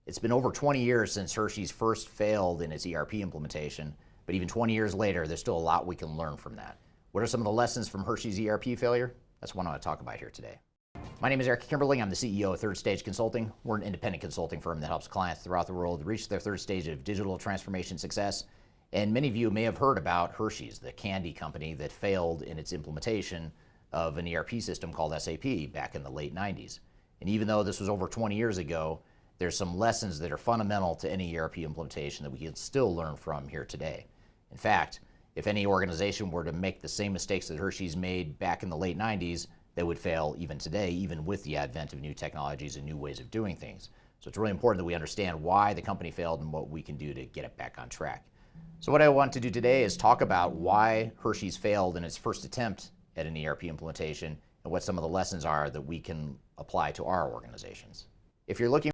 It's been over 20 years since Hershey's first failed in its ERP implementation, but even 20 years later, there's still a lot we can learn from that. What are some of the lessons from Hershey's ERP failure? That's what I want to talk about here today. My name is Eric Kimberling. I'm the CEO of Third Stage Consulting. We're an independent consulting firm that helps clients throughout the world reach their third stage of digital transformation success. And many of you may have heard about Hershey's, the candy company that failed in its implementation of an ERP system called SAP back in the late 90s. And even though this was over 20 years ago, there's some lessons that are fundamental to any ERP implementation that we can still learn from here today. In fact, if any organization were to make the same mistakes that Hershey's made back in the late 90s, they would fail even today, even with the advent of new technologies and new ways of doing things. So it's really important that we understand why the company failed and what we can do to get it back on track. So what I want to do today is talk about why Hershey's failed in its first attempt at an ERP implementation and what some of the lessons are that we can apply to our organizations. If you're looking